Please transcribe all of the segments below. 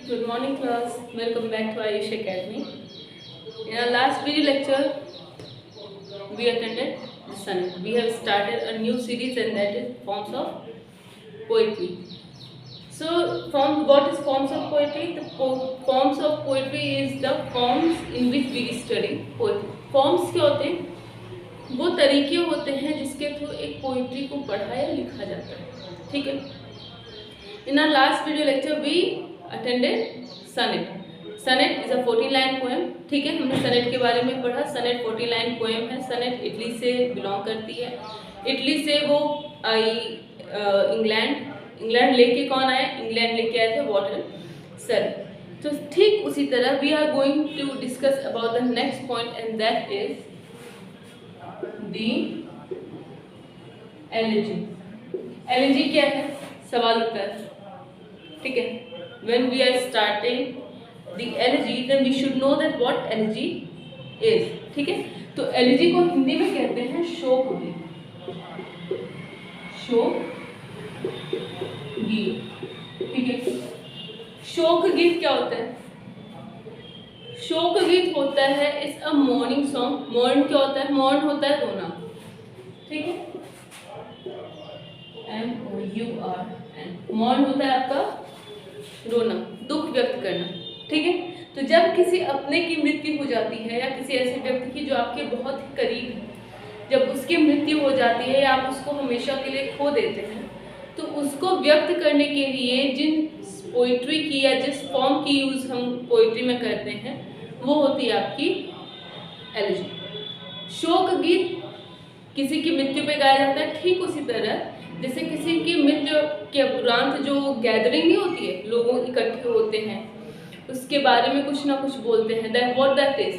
Good morning class, welcome back to Ayush Academy. In our last video lecture, we attended the sonnet. We have started a new series and that is forms of poetry. So, what is forms of poetry? The forms of poetry is the forms in which we study poetry. Forms क्या होते हैं? वो तरीके होते हैं जिसके through एक poetry को पढ़ा या लिखा जाता है. ठीक है. In our last video lecture, we attended sonnet. Sonnet is a 14 line poem. ठीक है, हमने sonnet के बारे में पढ़ा. Sonnet 14 line poem है. Sonnet इटली से बिलोंग करती है. इटली से वो आई इंग्लैंड लेके कौन आए? इंग्लैंड लेके आए थे वाटर सर. तो ठीक उसी तरह we are going to discuss about the next point and that is the elegy. Elegy क्या है? सवाल उत्तर. ठीक है. When we are starting the elegy, then we should know that what elegy is. ठीक है. तो elegy को हिंदी में कहते हैं शोक गीत. शोक गीत. ठीक है. शोक गीत क्या होता है? शोक गीत होता है it's a mourning song. Mourn क्या होता है? मॉर्न होता है रोना. ठीक है. MOURN. मॉर्न होता है आपका रोना, दुख व्यक्त करना. ठीक है. तो जब किसी अपने की मृत्यु हो जाती है या किसी ऐसे व्यक्ति की जो आपके बहुत ही करीब है, जब उसकी मृत्यु हो जाती है या आप उसको हमेशा के लिए खो देते हैं, तो उसको व्यक्त करने के लिए जिन पोइट्री की या जिस फॉर्म की यूज़ हम पोइट्री में करते हैं वो होती है आपकी एलिजी. शोक गीत किसी की मृत्यु पे गाया जाता है. ठीक उसी तरह जैसे किसी की मृत्यु के उपरांत जो गैदरिंग नहीं होती है, लोग इकट्ठे होते हैं, उसके बारे में कुछ ना कुछ बोलते हैं. दैट व्हाट दैट इज,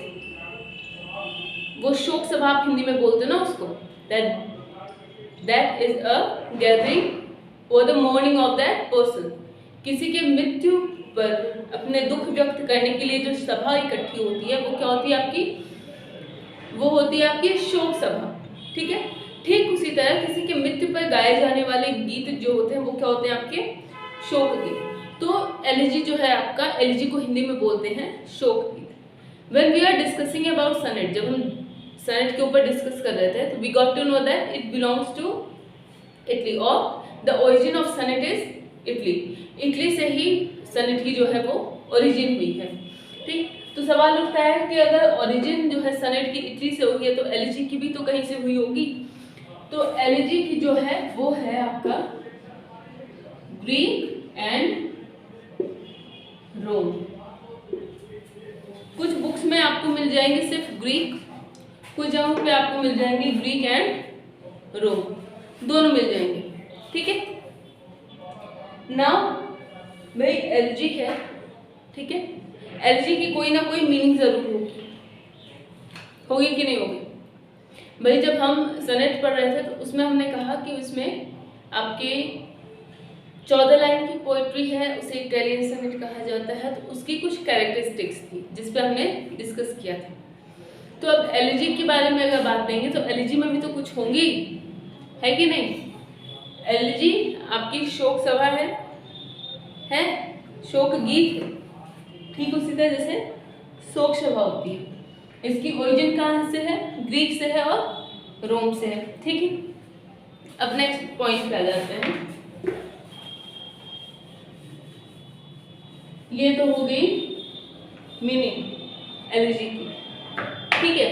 वो शोक सभा आप हिंदी में बोलते हैं ना उसको. That is a gathering for the morning of that person. किसी के मृत्यु पर अपने दुख व्यक्त करने के लिए जो सभा इकट्ठी होती है वो क्या होती है आपकी? वो होती है आपकी शोक सभा. ठीक है. ठीक उसी तरह किसी के मृत्यु पर गाए जाने वाले गीत जो होते हैं वो क्या होते हैं आपके? शोक गीत. तो एलिजी जो है आपका, एलिजी को हिंदी में बोलते हैं शोक गीत. When we are discussing about sonnet, जब हम सनेट के ऊपर डिस्कस कर रहे थे तो we got to know that it belongs to Italy और the origin of sonnet is Italy. Italy से ही सनेट की जो है वो ओरिजिन हुई है. ठीक. तो सवाल उठता है कि अगर ओरिजिन जो है सनेट की इटली से हुई है तो एलिजी की भी तो कहीं से हुई होगी. तो एलिजी की जो है वो है आपका ग्रीक एंड रोम. कुछ बुक्स में आपको मिल जाएंगे सिर्फ ग्रीक, कुछ जगहों पे आपको मिल जाएंगे ग्रीक एंड रोम, दोनों मिल जाएंगे. ठीक है. नाउ भाई एलिजी है. ठीक है. एलिजी की कोई ना कोई मीनिंग जरूर होगी कि नहीं होगी? भाई जब हम सनेट पढ़ रहे थे तो उसमें हमने कहा कि उसमें आपके 14 लाइन की पोइट्री है, उसे इटालियन सनेट कहा जाता है. तो उसकी कुछ कैरेक्टरिस्टिक्स थी जिस पे हमने डिस्कस किया था. तो अब एलिजी के बारे में अगर बात करेंगे तो एलिजी में भी तो कुछ होंगी, है कि नहीं? एलिजी आपकी शोक सभा है शोक गीत. ठीक उसी तरह जैसे शोक सभा होती है. इसकी ओरिजिन कहाँ से है? ग्रीक से है और रोम से है. ठीक है. अब नेक्स्ट पॉइंट पे आ जाते हैं. ये तो हो गई मीनिंग एलिजी की. ठीक है.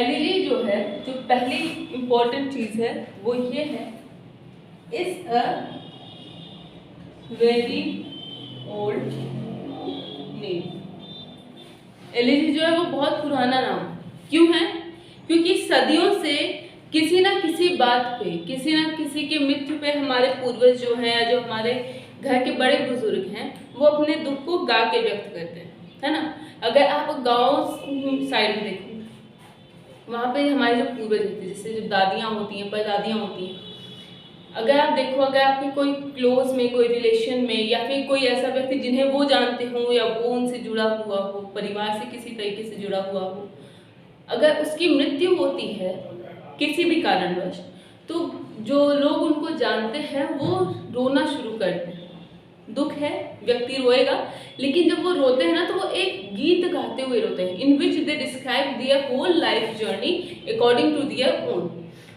एलिजी जो है, जो पहली इंपॉर्टेंट चीज है वो ये है, is a very old name. Elegy जो है वो बहुत पुराना नाम. क्यों है? क्योंकि सदियों से किसी ना किसी बात पे, किसी ना किसी के मृत्यु पे हमारे पूर्वज जो हैं या जो हमारे घर के बड़े बुजुर्ग हैं वो अपने दुख को गा के व्यक्त करते हैं, है ना. अगर आप गांव साइड में देखो, वहाँ पे हमारे जो पूर्वज होते हैं, जैसे जो दादियाँ होती हैं, परदादियाँ होती हैं, अगर आप देखो, अगर आपके कोई क्लोज में, कोई रिलेशन में या फिर कोई ऐसा व्यक्ति जिन्हें वो जानते हो या वो उनसे जुड़ा हुआ हो, परिवार से किसी तरीके से जुड़ा हुआ हो, अगर उसकी मृत्यु होती है किसी भी कारणवश, तो जो लोग उनको जानते हैं वो रोना शुरू करते हैं. दुख है, व्यक्ति रोएगा, लेकिन जब वो रोते हैं ना तो वो एक गीत गाते हुए रोते हैं, in which they describe their whole life journey according to their own.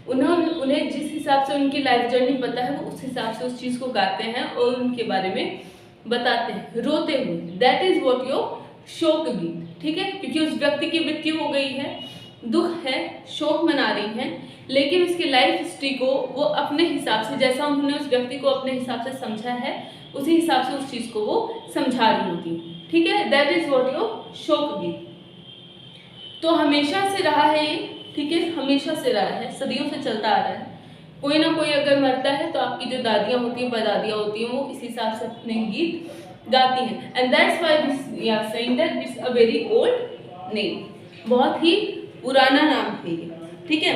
उन्हें जिस हिसाब से उनकी लाइफ जर्नी पता है वो उस हिसाब से उस चीज़ को गाते हैं और उनके बारे में बताते हैं रोते हुए। दैट इज वॉट योर शोक गीत, ठीक है, क्योंकि उस व्यक्ति की मृत्यु हो गई है, दुख है, शोक मना रही हैं, लेकिन उसकी लाइफ हिस्ट्री को वो अपने हिसाब से, जैसा उन्होंने उस व्यक्ति को अपने हिसाब से समझा है उसी हिसाब से उस चीज़ को वो समझा रही होती है, ठीक है। दैट इज वॉट योर शोक गीत। तो हमेशा से रहा है ये, ठीक है, हमेशा से रहा है, सदियों से चलता आ रहा है। कोई ना कोई अगर मरता है तो आपकी जो दादियाँ होती हैं, परदादियाँ होती हैं, वो इस हिसाब से अपने गीत गाती हैं। And that's why we are saying that it's a very old name, बहुत ही पुराना नाम है ये, ठीक है।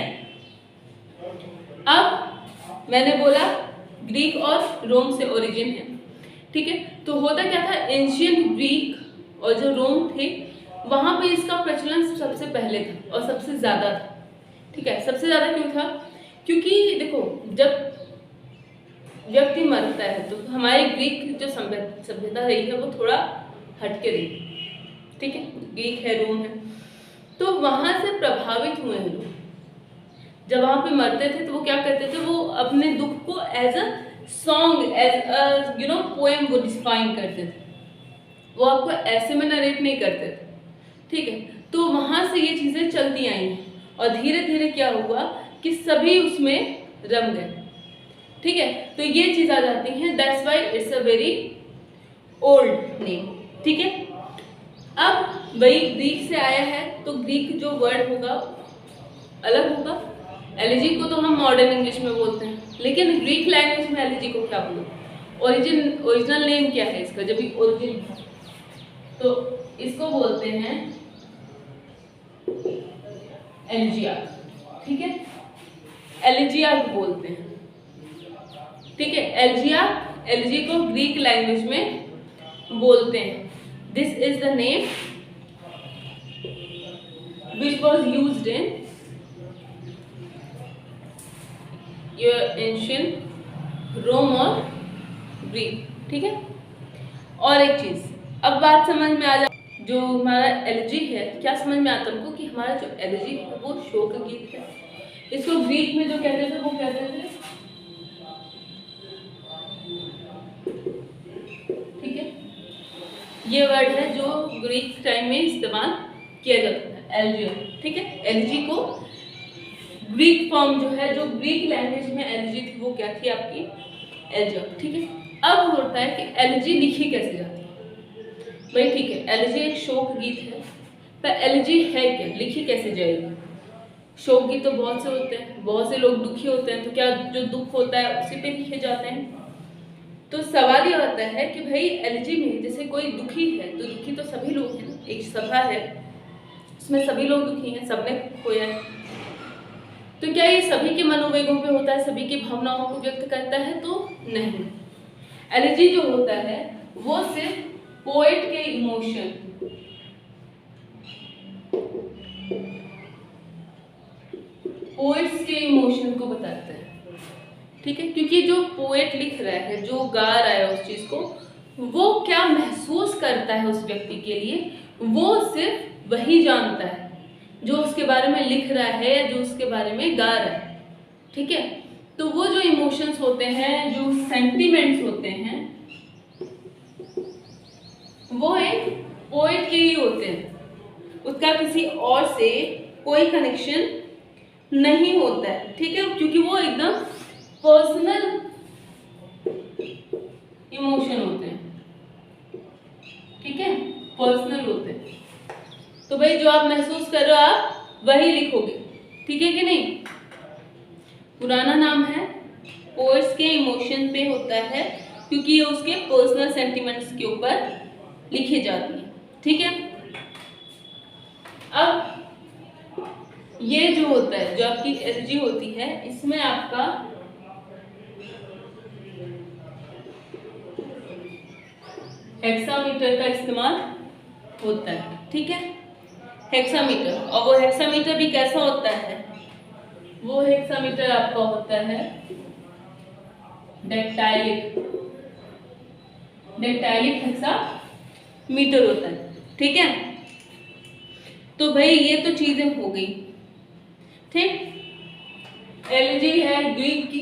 अब मैंने बोला ग्रीक और रोम से ओरिजिन है, ठीक है। तो होता क्या था, एंशियंट ग्रीक और जो रोम थे वहाँ पे इसका प्रचलन सबसे पहले था और सबसे ज़्यादा था, ठीक है। सबसे ज़्यादा क्यों था, क्योंकि देखो जब व्यक्ति मरता है तो हमारी ग्रीक जो सभ्यता रही है वो थोड़ा हटके रही, ठीक है, ग्रीक है, रोम है, तो वहाँ से प्रभावित हुए हैं लोग। जब वहाँ पे मरते थे तो वो क्या करते थे, वो अपने दुख को as a song, as a poem वो डिफाइन करते थे, वो आपको ऐसे में नरेट नहीं करते थे, ठीक है। तो वहाँ से ये चीज़ें चलती आई हैं और धीरे धीरे क्या हुआ कि सभी उसमें रम गए, ठीक है। तो ये चीज़ आ जाती है, that's why it's a very old name, ठीक है। अब वही ग्रीक से आया है, तो ग्रीक जो वर्ड होगा अलग होगा। एलिजी को तो हम मॉडर्न इंग्लिश में बोलते हैं, लेकिन ग्रीक लैंग्वेज में एलिजी को क्या बोलते, ओरिजिनल नेम क्या है इसका, जब भी ओरिजिन था तो इसको बोलते हैं एलिजियाक, ठीक है, एलिजियाक बोलते हैं, ठीक है। एलिजी को ग्रीक लैंग्वेज में बोलते हैं। This is the name which was used in your ancient Rome और ग्रीक, ठीक है। और एक चीज, अब बात समझ में आ जा, जो हमारा एलिजी है, क्या समझ में आता हमको कि हमारा जो एलिजी है वो शोक गीत है। इसको ग्रीक में जो कहते थे वो कहते थे, ठीक है, ये वर्ड है जो ग्रीक टाइम में इस्तेमाल किया जाता था, एल्जियो, ठीक है। एलिजी को ग्रीक फॉर्म जो है, जो ग्रीक लैंग्वेज में एलिजी थी वो क्या थी आपकी, एल्जियो, ठीक है। अब होता है कि एलिजी लिखी कैसे जाती है भाई, ठीक है, एलिजी एक शोक गीत है, पर एलिजी है क्या, लिखी कैसे जाएगी। शोक गीत तो बहुत से होते हैं, बहुत से लोग दुखी होते हैं, तो क्या जो दुख होता है उसी पे लिखे जाते हैं। तो सवाल ये आता है कि भाई एलिजी में जैसे कोई दुखी है तो दुखी तो सभी लोग हैं, एक सभा है उसमें सभी लोग दुखी हैं, सबने खोया है, तो क्या ये सभी के मनोवेगों पे होता है, सभी की भावनाओं को व्यक्त करता है, तो नहीं। एलिजी जो होता है वो सिर्फ पोएट के इमोशन, पोएट्स के इमोशन को बताता है, ठीक है। क्योंकि जो पोएट लिख रहा है, जो गा रहा है उस चीज को, वो क्या महसूस करता है उस व्यक्ति के लिए, वो सिर्फ वही जानता है जो उसके बारे में लिख रहा है या जो उसके बारे में गा रहा है, ठीक है। तो वो जो इमोशंस होते हैं, जो सेंटिमेंट्स होते हैं, वो एक पोएट के ही होते हैं, उसका किसी और से कोई कनेक्शन नहीं होता है, ठीक है, क्योंकि वो एकदम पर्सनल इमोशन होते हैं, ठीक है, पर्सनल होते हैं। तो भाई जो आप महसूस कर रहे हो आप वही लिखोगे, ठीक है कि नहीं। पुराना नाम है, पोएट्स के इमोशन पे होता है, क्योंकि ये उसके पर्सनल सेंटिमेंट्स के ऊपर लिखे जाते हैं, ठीक है। अब ये जो होता है, जो आपकी एलिजी होती है, इसमें आपका हेक्सामीटर का इस्तेमाल होता है, ठीक है, हेक्सामीटर। और वो हेक्सामीटर भी कैसा होता है, वो हेक्सामीटर आपका होता है डेक्टाइलिक, डेक्टाइलिक हेक्सामीटर होता है, ठीक है। तो भाई ये तो चीजें हो गई, ठीक। एलजी है ग्रीक की,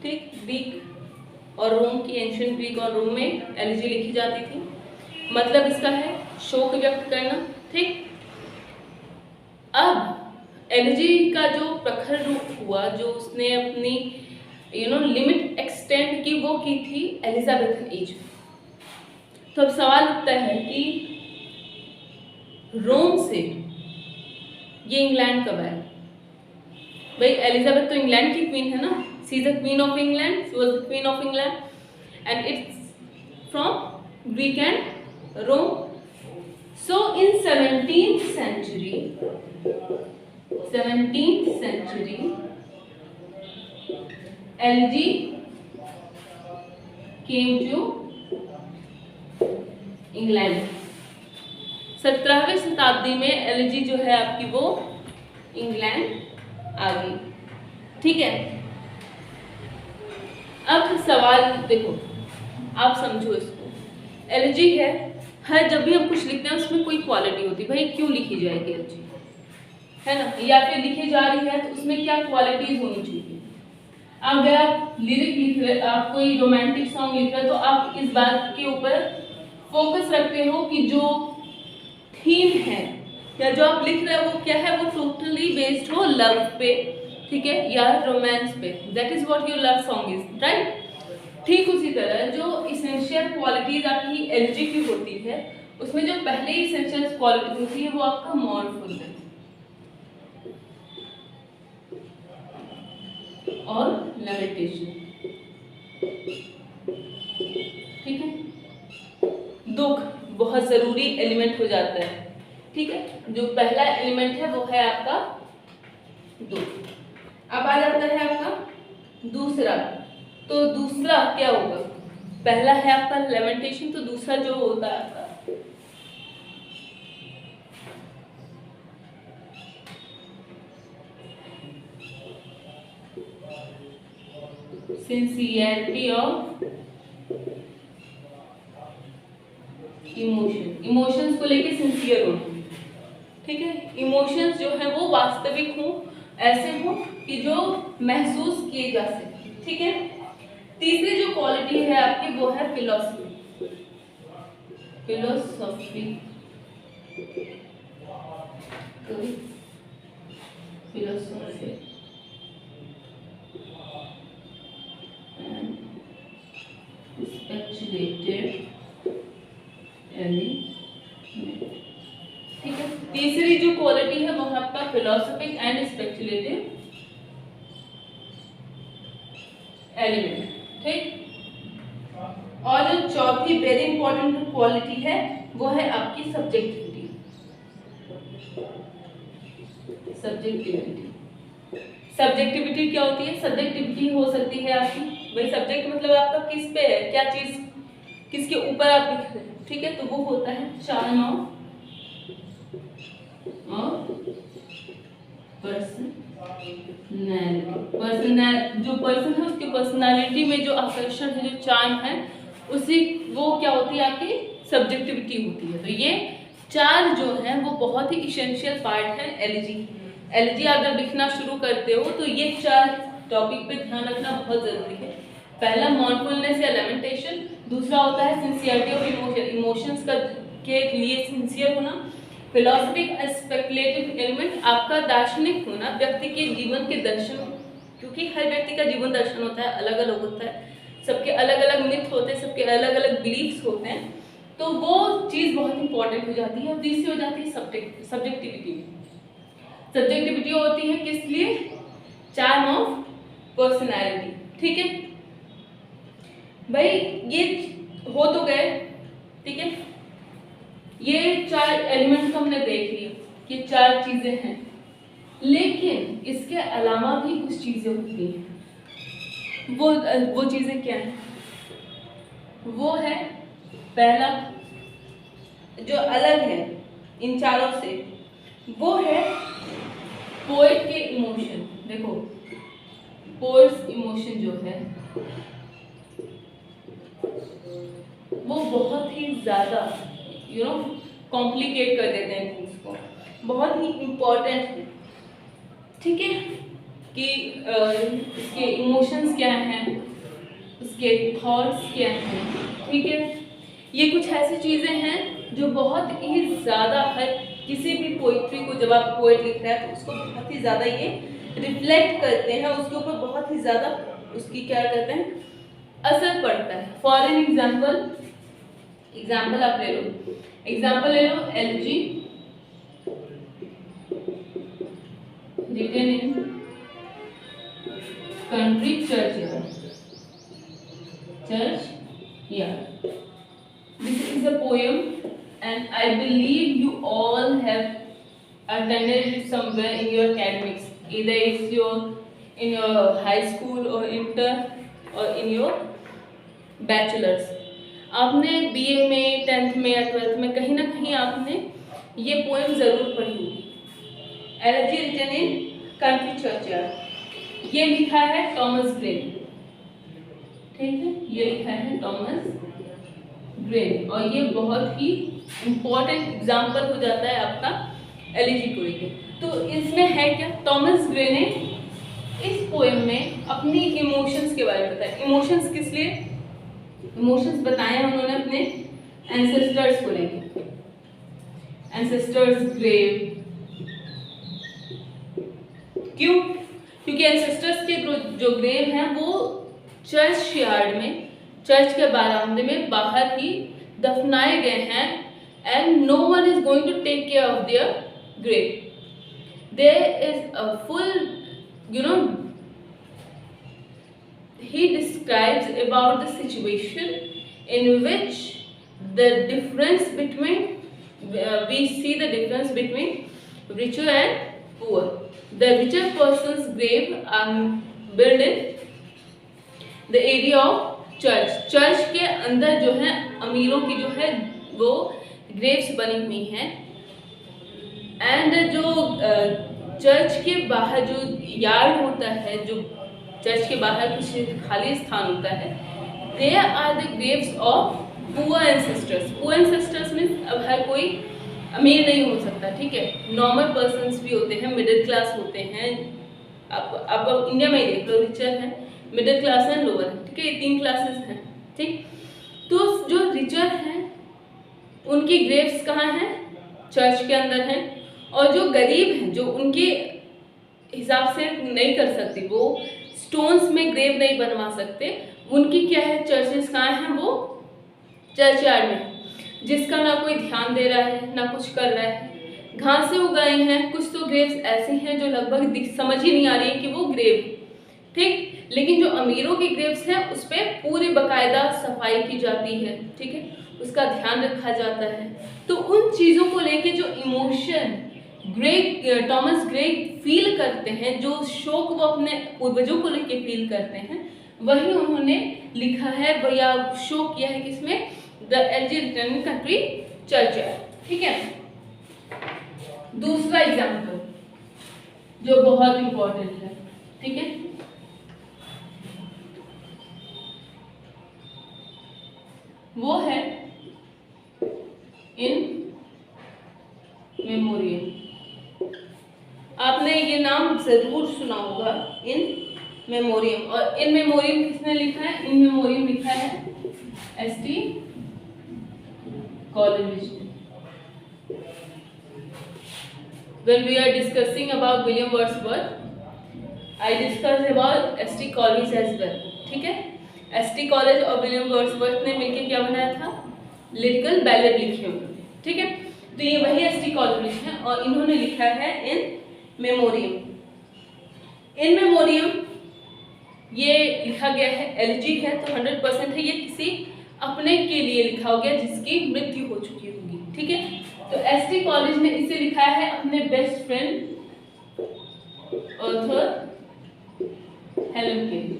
ठीक, ग्रीक और रोम की, एंशिएंट ग्रीक और रोम में एलजी लिखी जाती थी। मतलब इसका है शोक व्यक्त करना, ठीक। अब एलजी का जो प्रखर रूप हुआ, जो उसने अपनी लिमिट एक्सटेंड की, वो की थी एलिजाबेथन एज। तो अब सवाल उठता है कि रोम से ये इंग्लैंड कब आया? भाई एलिजाबेथ तो इंग्लैंड की क्वीन है ना, she is the queen of England, she was the queen of England and it's from Greek and Rome. So in 17th century, LG came to England। 17वीं शताब्दी में एलजी जो है आपकी वो इंग्लैंड आ गई, ठीक है। अब सवाल देखो, आप समझो इसको, एलजी है, हर जब भी हम कुछ लिखते हैं उसमें कोई क्वालिटी होती है, भाई क्यों लिखी जाएगी एलजी, है ना, या फिर लिखी जा रही है तो उसमें क्या क्वालिटीज होनी चाहिए। अगर आप लिरिक लिख रहे, आप कोई रोमांटिक सॉन्ग लिख रहे हो, तो आप इस बात के ऊपर फोकस रखते हो कि जो थीम है या जो आप लिख रहे हो वो क्या है, वो टोटली बेस्ड हो लव पे, ठीक है, या रोमांस पे। That is what your love song is, right. ठीक उसी तरह जो इसेंशियल क्वालिटीज आपकी एलजी की होती है, उसमें जो पहले इसेंशियल क्वालिटी होती है वो आपका मॉर्नफुल है और लैमेंटेशन, ठीक है। दुख बहुत जरूरी एलिमेंट हो जाता है, ठीक है। जो पहला एलिमेंट है वो है आपका दुख। अब आ जाता है आपका दूसरा, तो दूसरा क्या होगा, पहला है आपका लेमेंटेशन, तो दूसरा जो होता है आपका सिंसियरिटी ऑफ इमोशन, इमोशंस को लेके सिंसियर होना, ठीक है। इमोशंस जो है वो वास्तविक हो, ऐसे हो कि जो महसूस किए जा सके, ठीक है। तीसरी जो क्वालिटी है आपकी वो है philosophy, philosophy, philosophy and speculative element, ठीक है। तीसरी जो क्वालिटी है वो है आपका फिलोसॉफिक एंड स्पेक्युलेटिव एलिमेंट, ठीक। और जो चौथी वेरी इंपॉर्टेंट क्वालिटी है वो है आपकी सब्जेक्टिविटी, सब्जेक्टिविटी। सब्जेक्टिविटी क्या होती है? सब्जेक्टिविटी हो सकती है आपकी, भाई सब्जेक्ट मतलब आपका किस पे है, क्या चीज किसके ऊपर आप लिख रहे हैं, ठीक है। तो वो होता है चार्म ऑफ पर्सनैलिटी, जो पर्सन है उसकी पर्सनालिटी में जो आकर्षण है, जो चार्म है, उसी वो क्या होती है आपकी सब्जेक्टिविटी होती है। तो ये चार जो है वो बहुत ही इसेंशियल पार्ट है एलजी। एलजी आप जब लिखना शुरू करते हो तो ये चार टॉपिक पे ध्यान रखना बहुत जरूरी है। पहला मॉर्नफुलनेस या लेमेंटेशन, दूसरा होता है सिंसियरिटी ऑफ इमोशन, इमोशंस का के लिए सिंसियर होना, फिलोसफिक स्पेकुलेटिव एलिमेंट आपका दार्शनिक होना, व्यक्ति के जीवन के दर्शन, क्योंकि हर व्यक्ति का जीवन दर्शन होता है, अलग अलग होता है, सबके अलग अलग मिथ होते हैं, सबके अलग अलग बिलीफ्स होते हैं, तो वो चीज़ बहुत इंपॉर्टेंट हो जाती है। और तीसरी हो जाती है सब्जेक्टिविटी। सब्जेक्टिविटी होती है किस लिए? चार्म ऑफ पर्सनैलिटी, ठीक है भाई। ये हो तो गए, ठीक है, ये चार एलिमेंट्स हमने देख लिया, ये चार चीजें हैं, लेकिन इसके अलावा भी कुछ चीजें होती हैं। वो चीजें क्या हैं? वो है पहला जो अलग है इन चारों से, वो है पोएट के इमोशन। देखो पोएट्स इमोशन जो है वो बहुत ही ज़्यादा कॉम्प्लिकेट कर देते हैं थिंग्स को, बहुत ही इम्पोर्टेंट है, ठीक है, कि इसके इमोशंस क्या हैं, उसके थॉट्स क्या हैं, ठीक है। ये कुछ ऐसी चीज़ें हैं जो बहुत ही ज़्यादा हर किसी भी पोइट्री को, जब आप पोएट लिख रहे हैं तो उसको बहुत ही ज़्यादा ये रिफ्लेक्ट करते हैं, उसके ऊपर बहुत ही ज़्यादा उसकी क्या करते हैं, असर पड़ता है। फॉर एन एग्जाम्पल आप ले लो LG written in country churchyard. This is a poem and I believe you all have attended it somewhere in your academics, either it's in your high school or inter or in your bachelor's. आपने BA में, 10th में या 12th में कहीं ना कहीं आपने ये पोएम ज़रूर पढ़ी होगी। LG written in country churchyard, ये लिखा है टॉमस ग्रेन, ठीक है, ये लिखा है टॉमस ग्रेन, और ये बहुत ही इम्पोर्टेंट एग्जाम्पल हो जाता है आपका एलिजिबिलिटी के। तो इसमें है क्या, टॉमस ग्रे ने इस पोएम में अपनी इमोशंस के बारे में बताया। इमोशंस किस लिए, इमोशंस बताए हैं उन्होंने अपने एंसेस्टर्स को लेकर, एंसेस्टर्स ग्रेव। क्यों? क्योंकि एंसेस्टर्स के जो ग्रेव हैं वो चर्च यार्ड में, चर्च के बरामदे में बाहर ही दफनाए गए हैं, and no one is going to take care of their grave. There is a full he describes about the situation in which the difference between we see the difference between richer and poor. The richer person's grave are built in the area of church. Church के अंदर जो है अमीरों की जो है वो Graves बनी हुई हैं, एंड जो चर्च के बाहर जो यार्ड होता है, जो चर्च के बाहर कुछ खाली स्थान होता है, they are the graves of poor ancestors. Poor ancestors means अब हर कोई अमीर नहीं हो सकता, ठीक है, नॉर्मल पर्सन्स भी होते हैं, मिडिल क्लास होते हैं। अब इंडिया में ही देख लो, रिचर हैं, मिडिल क्लास है, लोअर है, ठीक है, ये 3 क्लासेस हैं, ठीक। तो जो रिचर हैं उनकी ग्रेव्स कहाँ हैं, चर्च के अंदर हैं, और जो गरीब हैं, जो उनके हिसाब से नहीं कर सकते, वो स्टोन्स में ग्रेव नहीं बनवा सकते, उनकी क्या है, चर्चेस कहाँ हैं, वो चर्च यार्ड में, जिसका ना कोई ध्यान दे रहा है ना कुछ कर रहा है, घासें उगाई हैं, कुछ तो ग्रेव्स ऐसी हैं जो लगभग समझ ही नहीं आ रही है कि वो ग्रेव, ठीक। लेकिन जो अमीरों की ग्रेव्स हैं उस पर पूरी बाकायदा सफाई की जाती है, ठीक है, उसका ध्यान रखा जाता है। तो उन चीज़ों को लेके जो इमोशन टॉमस ग्रे फील करते हैं, जो शोक वो अपने पूर्वजों को लेके फील करते हैं, वही उन्होंने लिखा है, भैया शोक किया है किसमें, the LG return country church, ठीक है। दूसरा एग्जाम्पल जो बहुत इंपॉर्टेंट है, ठीक है, वो है इन मेमोरियम। आपने ये नाम जरूर सुना होगा, इन मेमोरियम। और इन मेमोरियम किसने लिखा है, इन मेमोरियम लिखा है ST. Coleridge. When we are discussing about William Wordsworth, I discussed about S.T. Coleridge as well, ठीक है। S.T. कॉलेज और विलियम वर्ड्सवर्थ ने मिलकर क्या बनाया था, लिरिकल बैलेड लिखे उन्होंने, ठीक है। तो ये वही S.T. कॉलेरिज है और इन्होंने लिखा है इन मेमोरियम। इन मेमोरियम ये लिखा गया है, एलिजी है तो 100% है, ये किसी अपने के लिए लिखा हो गया जिसकी मृत्यु हो चुकी होगी, ठीक है। तो S.T. कॉलेज ने इसे लिखा है अपने बेस्ट फ्रेंड ऑर्थर हेलन के लिए।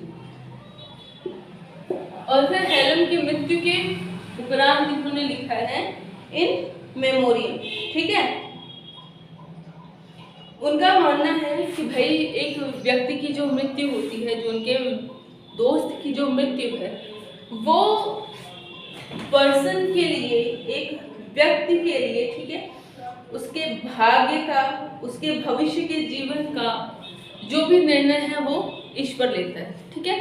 ऑर्थर हेलन की मृत्यु के उपरांत इन्होंने लिखा है इन मेमोरियम, ठीक है। उनका मानना है कि भाई एक व्यक्ति की जो मृत्यु होती है, जो उनके दोस्त की जो मृत्यु है, वो पर्सन के लिए, एक व्यक्ति के लिए, ठीक है, उसके भाग्य का, उसके भविष्य के जीवन का जो भी निर्णय है वो ईश्वर लेता है। ठीक है,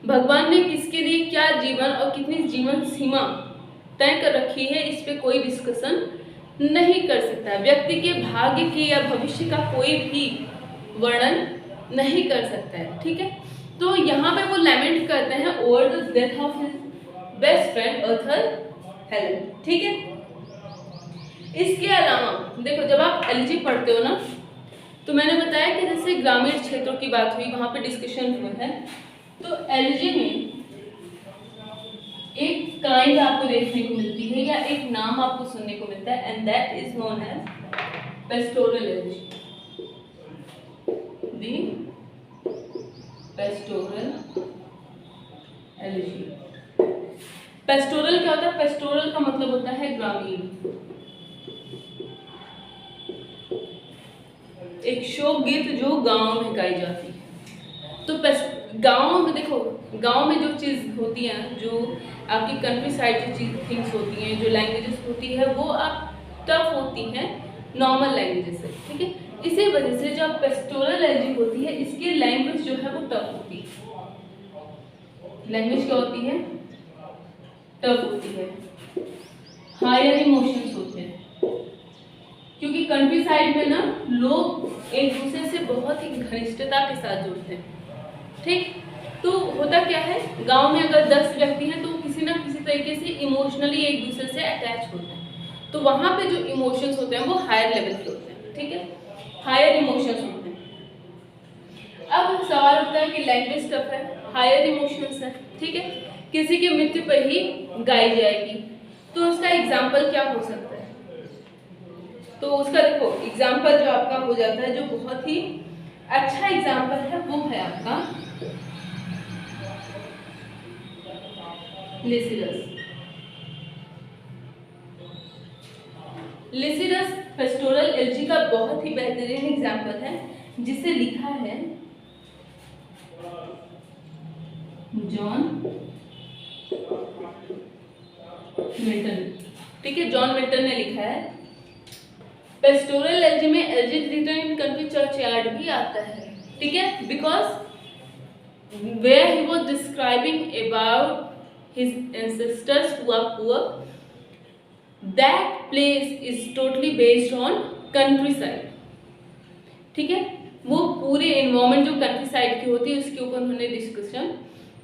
भगवान ने किसके लिए क्या जीवन और कितनी जीवन सीमा तय कर रखी है, इस पे कोई डिस्कशन नहीं कर सकता। व्यक्ति के भाग्य की या भविष्य का कोई भी वर्णन नहीं कर सकता है। ठीक है, तो यहाँ पे वो लैमेंट करते हैं over the death of his best friend Arthur Hallam. ठीक है, इसके अलावा देखो, जब आप एलजी पढ़ते हो ना, तो मैंने बताया कि जैसे ग्रामीण क्षेत्रों की बात हुई, वहां पे डिस्कशन हुआ है, तो एलजी में एक काइंड आपको देखने को मिलती है या एक नाम आपको सुनने को मिलता है, and that is known as pastoral elegy. The pastoral elegy. Pastoral क्या होता है? पेस्टोरल का मतलब होता है ग्रामीण। एक शोक गीत जो गांव में गाई जाती है। तो गांव में देखो, गांव में जो चीज होती है, जो आपकी कंट्री साइड जो चीज थिंग्स होती हैं, जो लैंग्वेजेस होती है, वो आप टफ होती हैं नॉर्मल लैंग्वेजेस से। ठीक है, इसी वजह से जो पेस्टोरल एलजी होती है, इसकी लैंग्वेज जो है वो टफ होती है। लैंग्वेज क्या होती है? टफ होती है, हायर इमोशंस होते हैं, क्योंकि कंट्री साइड में ना लोग एक दूसरे से बहुत ही घनिष्ठता के साथ जुड़ते हैं। ठीक, तो होता क्या है, गांव में अगर 10 व्यक्ति हैं तो किसी ना किसी तरीके से इमोशनली एक दूसरे से अटैच होते हैं, तो वहां पे जो इमोशंस होते हैं वो हायर लेवल के होते हैं। ठीक है, हायर इमोशंस होते हैं। अब सवाल उठता है कि लैंग्वेज टफ है, हायर इमोशंस है, ठीक है, किसी की मृत्यु पर ही गाई जाएगी, तो उसका एग्जाम्पल क्या हो सकता है? तो उसका देखो एग्जाम्पल जो आपका हो जाता है, जो बहुत ही अच्छा एग्जाम्पल है, वो है आपका लिसिडस। लिसिडस पेस्टोरल एलजी का बहुत ही बेहतरीन एग्जाम्पल है, जिसे लिखा है जॉन मिल्टन। ठीक है, जॉन मिल्टन ने लिखा है। पेस्टोरल एलजी में elegy written in country churchyard भी आता है। ठीक है, because where he was describing about his ancestors who are poor, that place is totally based on countryside. ठीक है, वो पूरे एनवायरमेंट जो कंट्री साइड की होती है उसके ऊपर उन्होंने डिस्कशन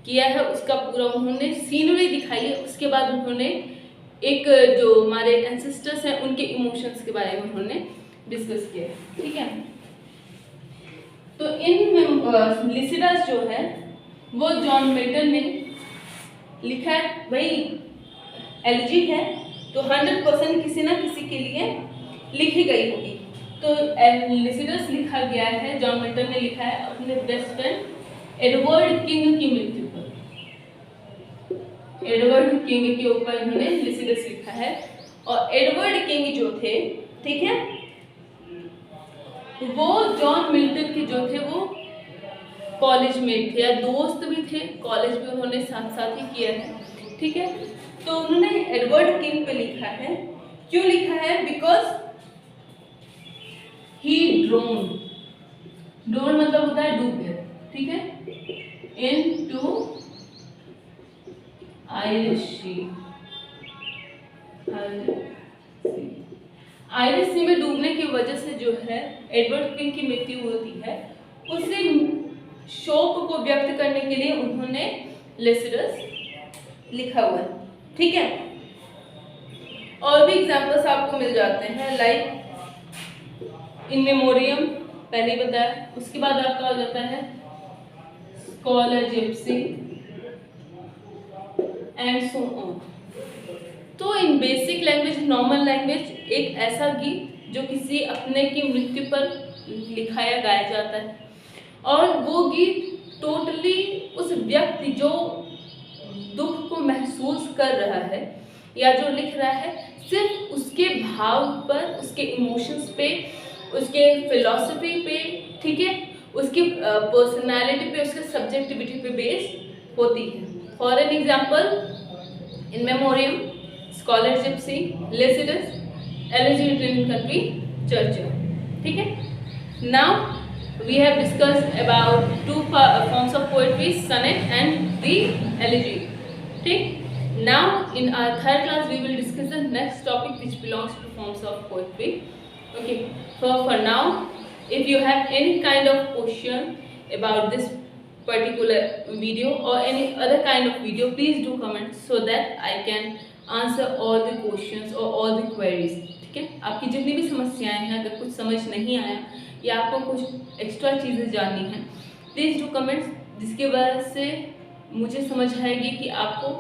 किया है, उसका पूरा उन्होंने सीनरी दिखाई है। उसके बाद उन्होंने एक जो हमारे एंसेस्टर्स हैं उनके इमोशंस के बारे में उन्होंने डिस्कस किया है। ठीक है, तो इन लिसिडस जो है वो जॉन मिल्टन ने लिखा है। भाई एलजी है तो 100% किसी ना किसी के लिए लिखी गई होगी। तो लिसिडस लिखा गया है, जॉन मिल्टन ने लिखा है अपने बेस्ट फ्रेंड एडवर्ड किंग की मृत्यु पर। एडवर्ड किंग के ऊपर इन्होंने लिसिडस लिखा है, और एडवर्ड किंग जो थे, ठीक है, वो जॉन मिल्टन के जो थे वो कॉलेज में थे या दोस्त भी थे, कॉलेज भी उन्होंने साथ साथ ही किया है। ठीक है, तो उन्होंने एडवर्ड किंग पे लिखा है। क्यों लिखा है? बिकॉज ही ड्रोन, ड्रोन मतलब होता है डूब गया। ठीक है, इनटू आयरिश सी, आयरिश सी में डूबने की वजह से जो है एडवर्ड किंग की मृत्यु होती है। उसी शोक को व्यक्त करने के लिए उन्होंने लिसिडस लिखा हुआ है। ठीक है, और भी एग्जाम्पल्स आपको मिल जाते हैं, लाइक इन मेमोरियम पहले बताया, उसके बाद आपका हो जाता है scholar Gypsy and so on. तो इन बेसिक लैंग्वेज, नॉर्मल लैंग्वेज, एक ऐसा गीत जो किसी अपने की मृत्यु पर लिखा या गाया जाता है, और वो गीत टोटली उस व्यक्ति जो दुख को महसूस कर रहा है या जो लिख रहा है, सिर्फ उसके भाव पर, उसके इमोशंस पे, उसके फिलॉसफी पे, ठीक है, उसकी पर्सनालिटी पे, उसके सब्जेक्टिविटी पे बेस्ड होती है। For an example, in memoriam, scholarship C, Lycidas, eligibility in country, Churchill. ठीक है, now we have discussed about two forms of poetry, sonnet and the elegy. ठीक, now in our third class we will discuss the next topic which belongs to forms of poetry. Okay, for now, if you have any kind of question about this particular video or any other kind of video, please do comment so that I can answer all the questions or all the queries. ठीक है, आपकी जितनी भी समस्याएं हैं, अगर कुछ समझ नहीं आया या आपको कुछ एक्स्ट्रा चीज़ें जाननी हैं, प्लीज़ डू कमेंट्स, जिसकी वजह से मुझे समझ आएगी कि आपको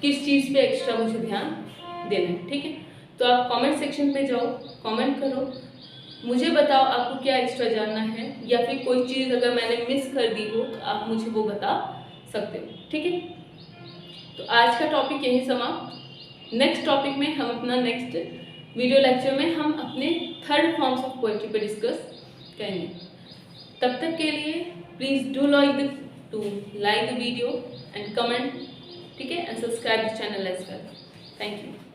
किस चीज़ पे एक्स्ट्रा मुझे ध्यान देना है। ठीक है, तो आप कमेंट सेक्शन पे जाओ, कमेंट करो, मुझे बताओ आपको क्या एक्स्ट्रा जानना है, या फिर कोई चीज़ अगर मैंने मिस कर दी हो तो आप मुझे वो बता सकते हो। ठीक है, तो आज का टॉपिक यही समाप्त। नेक्स्ट टॉपिक में हम अपना नेक्स्ट वीडियो लेक्चर में हम अपने थर्ड फॉर्म्स ऑफ पोएट्री पे डिस्कस करेंगे। तब तक के लिए please do like the video and comment, ठीक है, and subscribe the channel as well. Thank you.